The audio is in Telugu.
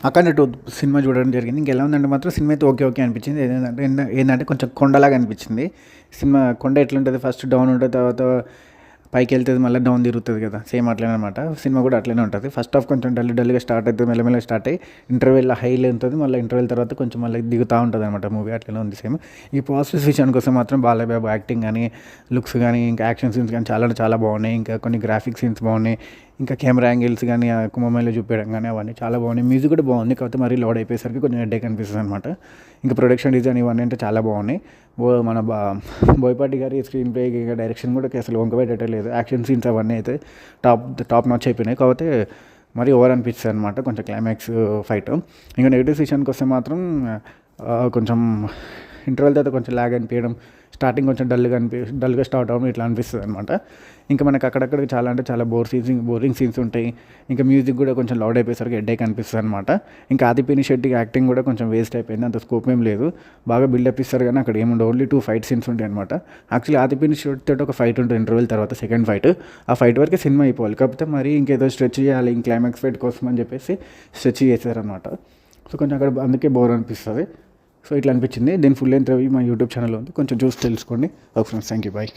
అఖండ 2 సినిమా చూడడం జరిగింది. ఇంకెలా ఉందంటే మాత్రం సినిమా అయితే ఓకే ఓకే అనిపించింది. ఏంటంటే కొంచెం కొండలాగా అనిపించింది. సినిమా కొండ ఎట్లుంటుంది, ఫస్ట్ డౌన్ ఉంటుంది, తర్వాత పైకి వెళ్తుంది, మళ్ళీ డౌన్ తిరుగుతుంది కదా, సేమ్ అట్లనే అనమాట. సినిమా కూడా అట్లనే ఉంటుంది. ఫస్ట్ హాఫ్ కొంచెం డల్గా స్టార్ట్ అవుతుంది, మెల్లమెల్లగా స్టార్ట్ అయ్యి ఇంటర్వెల్ హైలో ఉంటుంది, మళ్ళీ ఇంటర్వెల్ తర్వాత కొంచెం మళ్ళీ దిగుతూ ఉంటుంది అనమాట మూవీ. అట్లనే ఉంది సేమ్. ఈ పాజిటివ్ విషయానికి వస్తే మాత్రం బాలయ్యబాబు యాక్టింగ్ కానీ, లుక్స్ కానీ, ఇంకా యాక్షన్ సీన్స్ కానీ చాలా అంటే చాలా బాగున్నాయి. ఇంకా కొన్ని గ్రాఫిక్ సీన్స్ బాగున్నాయి. ఇంకా కెమెరా యాంగిల్స్ కానీ, ఆ కుంభమేళలో చూపించడం కానీ అవన్నీ చాలా బాగున్నాయి. మ్యూజిక్ కూడా బాగుంది, కాకపోతే మరీ లోడ్ అయిపోయేసరికి కొంచెం హెడ్ఏక్ అనిపిస్తుంది అనమాట. ఇంకా ప్రొడక్షన్ డిజైన్ ఇవన్నీ అంటే చాలా బాగున్నాయి. మన బోయపాటి గారి స్క్రీన్ ప్లే, ఇంకా డైరెక్షన్ కూడా అసలు వంకబెట్టేటే లేదు. యాక్షన్ సీన్స్ అవన్నీ అయితే టాప్ నాచ్ అయిపోయినాయి. కాకపోతే మరీ ఓవర్ అనిపిస్తుంది అనమాట కొంచెం క్లైమాక్స్ ఫైట్. ఇంకా నెగిటివ్ విషయానికి వస్తే మాత్రం కొంచెం ఇంటర్వెల్ తర్వాత కొంచెం ల్యాగ్ అనిపించడం, స్టార్టింగ్ కొంచెం డల్గా స్టార్ట్ అవ్వడం ఇట్లా అనిపిస్తుంది అనమాట. ఇంకా మనకు అక్కడక్కడ చాలా అంటే చాలా బోరింగ్ సీన్స్ ఉంటాయి. ఇంకా మ్యూజిక్ కూడా కొంచెం లౌడ్ అయిపోయేసరికి హెడ్ఏక్ అనిపిస్తుంది అనమాట. ఇంకా ఆదిపిని శెట్టి యాక్టింగ్ కూడా కొంచెం వేస్ట్ అయిపోయింది, అంత స్కోప్ ఏం లేదు. బాగా బిల్డప్ ఇస్తారు కానీ అక్కడ ఏముండవు, ఓన్లీ 2 ఫైట్ సీన్స్ ఉంటాయి అనమాట. యాక్చువల్లీ ఆదిపిని శెట్టి తోటి ఒక ఫైట్ ఉంటుంది ఇంటర్వెల్ తర్వాత, సెకండ్ ఫైట్. ఆ ఫైట్ వరకే సినిమా అయిపోవాలి, కాకపోతే మరి ఇంకేదో స్ట్రెచ్ చేయాలి ఇంక క్లైమాక్స్ ఫైట్ కోసం అని చెప్పేసి స్ట్రెచ్ చేశారనమాట. సో కొంచెం అక్కడ అందుకే బోర్ అనిపిస్తుంది. సో ఇట్లా అనిపించింది. దీని ఫుల్ లెంత్ రివ్యూ మా యూట్యూబ్ ఛానల్లో ఉంది, కొంచెం చూసి తెలుసుకోండి. Okay friends, thank you, bye.